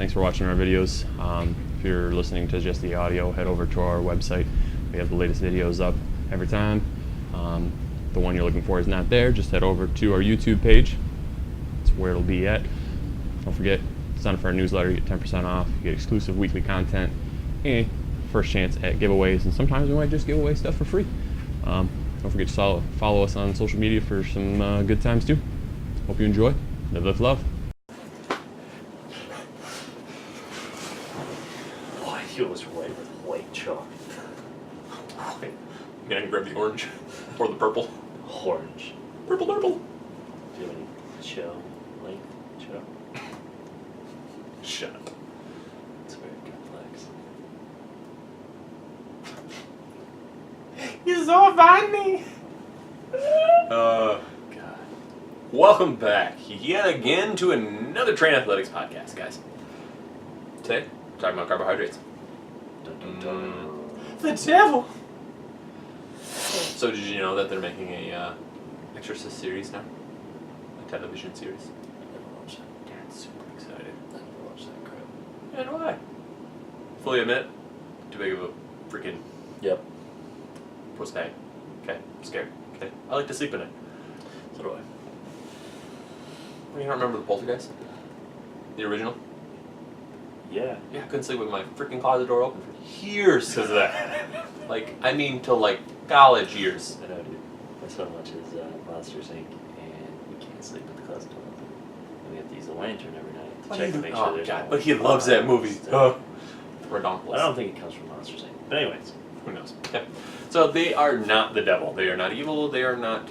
Thanks for watching our videos. If you're listening to just the audio, head over to our website. We have the latest videos up every time. The one you're looking for is not there. Just head over to our YouTube page. That's where it'll be at. Don't forget, sign up for our newsletter. You get 10% off. You get exclusive weekly content and first chance at giveaways. And sometimes we might just give away stuff for free. Don't forget to follow us on social media for some good times too. Hope you enjoy. Live with love. Why yours white with white chalk? You gonna grab the orange or the purple? Orange. Purple. Do you have any show? Length? Show? Shut up. It's very complex. You're so funny. God. Welcome back yet again to another Train Athletics podcast, guys. Today, we're talking about carbohydrates. Dun, dun, dun. The devil. So did you know that they're making a Exorcist series now? A television series? I never watched that. Dad's super excited. I never watched that crap. And why? Fully admit, too big of a freaking Yep. puss bag. Okay, I'm scared. Okay, I like to sleep in it. So do I. You don't remember the Poltergeist? The original? Yeah. Yeah, I couldn't sleep with my freaking closet door open for years because of that. Till college years. I know, dude. My son watches Monsters Inc. and we can't sleep with the closet door open. And we have to use a lantern every night to check to make sure there's no but he loves that movie. Redonkulous. I don't think it comes from Monsters Inc. But anyways. Who knows? Okay. So they are not the devil. They are not evil. They are not,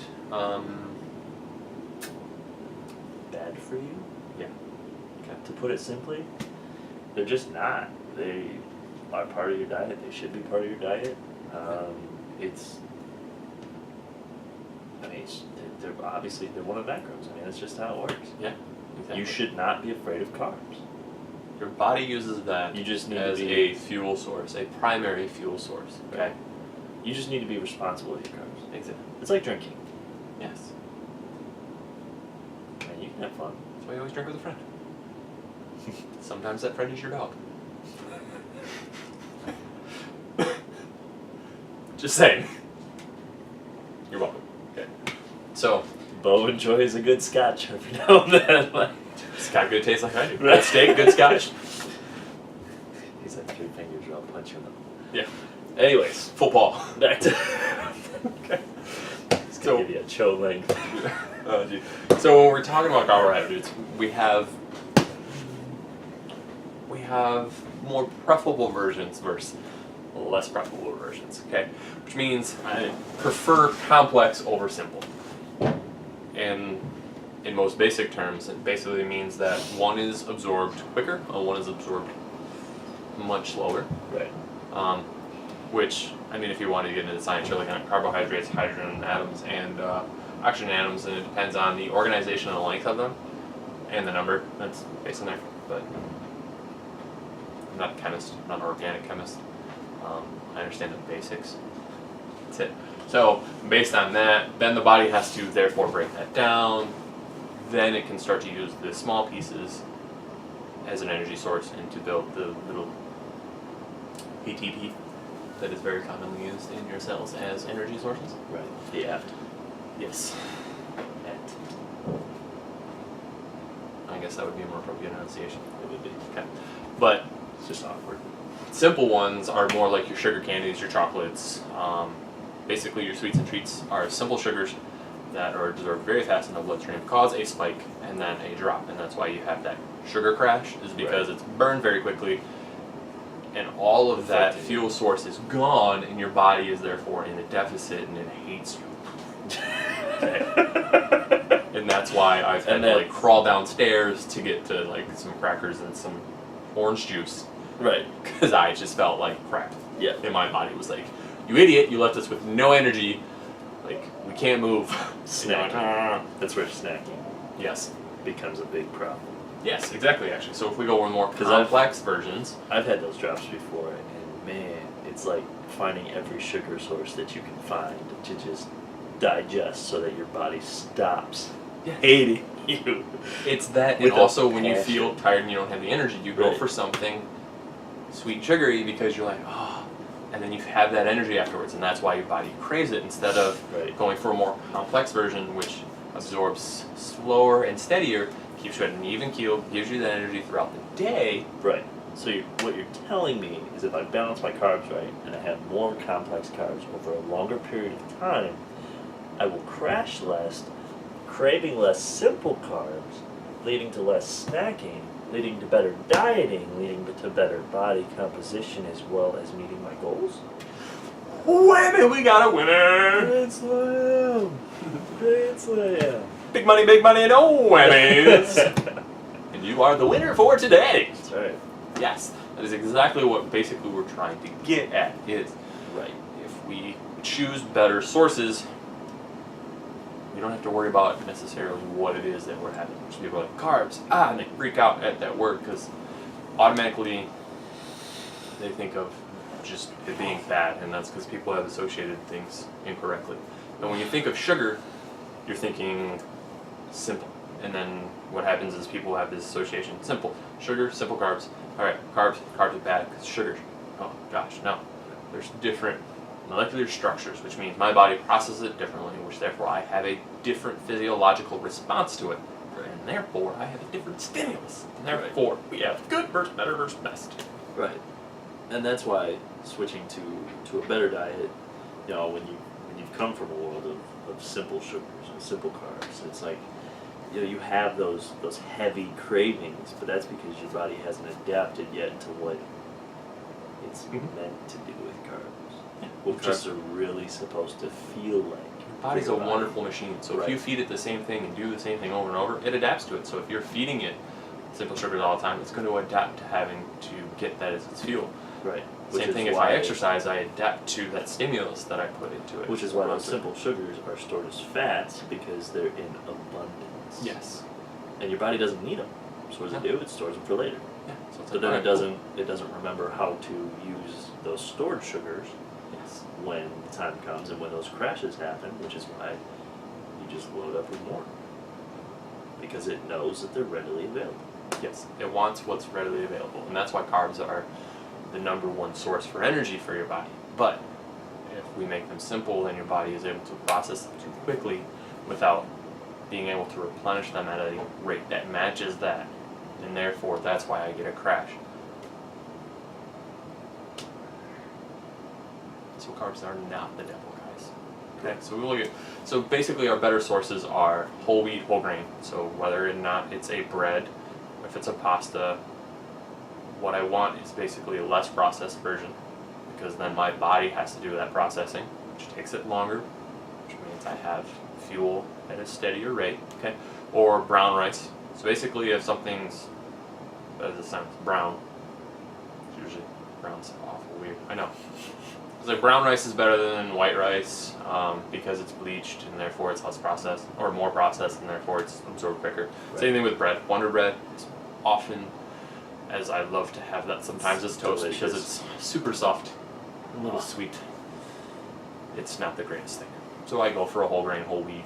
Bad for you? yeah. Okay. To put it simply, they're just not. They are part of your diet. They should be part of your diet. They're obviously one of the macros. I mean, that's just how it works. Yeah. Exactly. You should not be afraid of carbs. Your body uses that You just need as to be, a fuel source, a primary fuel source. Okay. Right. You just need to be responsible with your carbs. Exactly. It's like drinking. Yes. And you can have fun. That's why you always drink with a friend. Sometimes that friend is your dog. Just saying. You're welcome. Okay. So, Bo enjoys a good scotch every now and then. Like, it's got good taste like I do. Good steak, good scotch. he's like 3 fingers, or I'll punch him. Yeah. Anyways, Football. back to. Okay. It's gonna give you a cho length. Oh, gee. So when we're talking about carbohydrates, we have more preferable versions versus less preferable versions. Okay, which means I prefer complex over simple. And in most basic terms, it basically means that one is absorbed quicker, and one is absorbed much slower. Right. Which, I mean, if you want to get into the science, you're looking at carbohydrates, hydrogen atoms, and oxygen atoms, and it depends on the organization and the length of them, and the number that's based on there. But I'm not a chemist, I'm not an organic chemist. I understand the basics. That's it. So, based on that, then the body has to therefore break that down. Then it can start to use the small pieces as an energy source and to build the little ATP that is very commonly used in your cells as energy sources. Right. The aft. Yes. I guess that would be a more appropriate enunciation. It would be. Okay. But It's just awkward. simple ones are more like your sugar candies, your chocolates. Basically, your sweets and treats are simple sugars that are absorbed very fast in the bloodstream, cause a spike and then a drop, and that's why you have that sugar crash, is because it's burned very quickly, and all of that fuel source is gone, and your body is therefore in a deficit, and it hates you. And that's why I've had to crawl downstairs to get to some crackers and some orange juice. Right. Because I just felt like crap. Yeah. And my body was like, you idiot, you left us with no energy. Like, we can't move. Snacking. That's where snacking Yes. becomes a big problem. Yes, exactly, actually. So if we go with more 'Cause complex versions. I've had those drops before, and man, it's like finding every sugar source that you can find to just digest so that your body stops hating you. It's that, With and a also when you passion. feel tired and you don't have the energy, you go Right. for something sweet and sugary because you're like, oh, and then you have that energy afterwards, and that's why your body craves it instead of Right. going for a more complex version, which absorbs slower and steadier, keeps you at an even keel, gives you that energy throughout the day. Right. So what you're telling me is if I balance my carbs right and I have more complex carbs over a longer period of time, I will crash less, craving less simple carbs, leading to less snacking, leading to better dieting, leading to better body composition as well as meeting my goals? Whammy, we got a winner! Grand Slam! Grand Slam! Big money, no whammies! And you are the winner for today! That's right. Yes, that is exactly what basically we're trying to get at is, Right. if we choose better sources, we don't have to worry about necessarily what it is that we're having. Some people are like, carbs, and they freak out at that word because automatically they think of just it being bad, and that's because people have associated things incorrectly. But when you think of sugar, you're thinking simple. And then what happens is people have this association, simple, sugar, simple carbs. All right, carbs are bad because sugar. Oh gosh, no. There's different molecular structures, which means my body processes it differently, which therefore I have a different physiological response to it. And therefore I have a different stimulus. And therefore we have good versus better versus best. Right. And that's why switching to a better diet, you know, when you've come from a world of simple sugars and simple carbs, it's like, you know, you have those heavy cravings, but that's because your body hasn't adapted yet to what it's meant to do with carbs. What carbs are really supposed to feel like. Your body's a wonderful machine, so if you feed it the same thing and do the same thing over and over, it adapts to it. So if you're feeding it simple sugars all the time, it's going to adapt to having to get that as its fuel. Right. Same thing if I exercise, I adapt to that stimulus that I put into it. Which is why those simple sugars are stored as fats, because they're in abundance. Yes. And your body doesn't need them. So what does it do? It stores them for later. Yeah. So it's But then it doesn't remember how to use those stored sugars when the time comes and when those crashes happen, which is why you just load up with more. Because it knows that they're readily available. Yes. It wants what's readily available. And that's why carbs are the #1 source for energy for your body. But if we make them simple, then your body is able to process them too quickly without being able to replenish them at a rate that matches that. And therefore, that's why I get a crash. So carbs are not the devil, guys. Okay, so we look at, so basically our better sources are whole wheat, whole grain. So whether or not it's a bread, if it's a pasta, what I want is basically a less processed version, because then my body has to do that processing, which takes it longer, which means I have fuel at a steadier rate, okay? Or brown rice. So basically if something's, as it sounds, brown, usually brown's awful weird, I know. So brown rice is better than white rice because it's bleached and therefore it's less processed, or more processed and therefore it's absorbed quicker. Right. Same thing with bread. Wonder bread is often, as I love to have that sometimes as toast because it's super soft, a little sweet. It's not the greatest thing. So I go for a whole grain, whole wheat.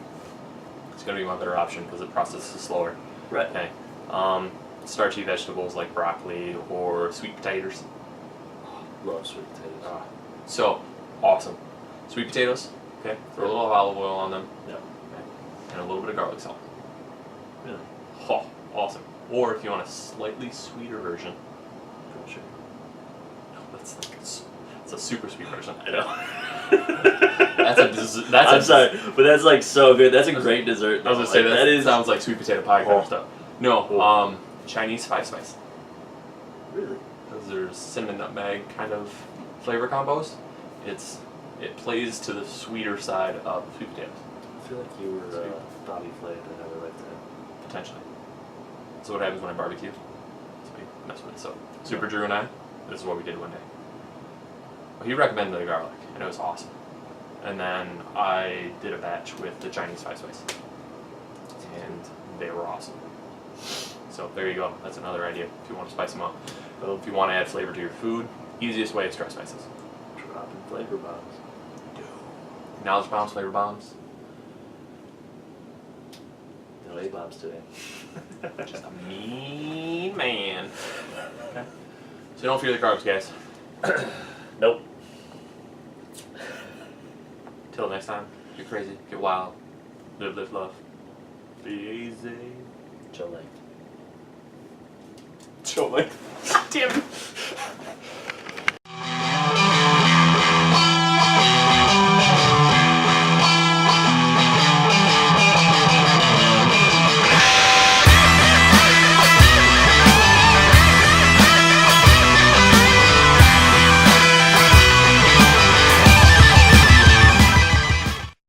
It's going to be my better option because it processes slower. Right. Okay. Starchy vegetables like broccoli or sweet potatoes. Love sweet potatoes. So awesome. Sweet potatoes. Okay. Throw a little olive oil on them. Yeah. Okay. And a little bit of garlic salt. Really? Oh, awesome. Or if you want a slightly sweeter version. Sure. No, that's a super sweet version. I know. I'm sorry, but that's like so good. That's a great dessert. I was gonna say that sounds like sweet potato pie kind of stuff. No, Oh. Chinese 5-spice. Really? Those are cinnamon nutmeg kind of flavor combos. It plays to the sweeter side of sweet potatoes. I feel like you were Bobby Flay in another lifetime. Potentially. So what happens when I barbecue? So we mess with it. So Super Drew and I, this is what we did one day. Well, he recommended the garlic, and it was awesome. And then I did a batch with the Chinese 5-spice, and they were awesome. So there you go. That's another idea if you want to spice them up. Well, if you want to add flavor to your food, easiest way is dry spices. Dropping flavor bombs. Knowledge bombs, flavor bombs. No A-bombs today. Just a mean man. Okay. So don't fear the carbs, guys. Nope. Till next time, get crazy, get wild, live, love. Be easy. Chill like. Chill, like. Damn it.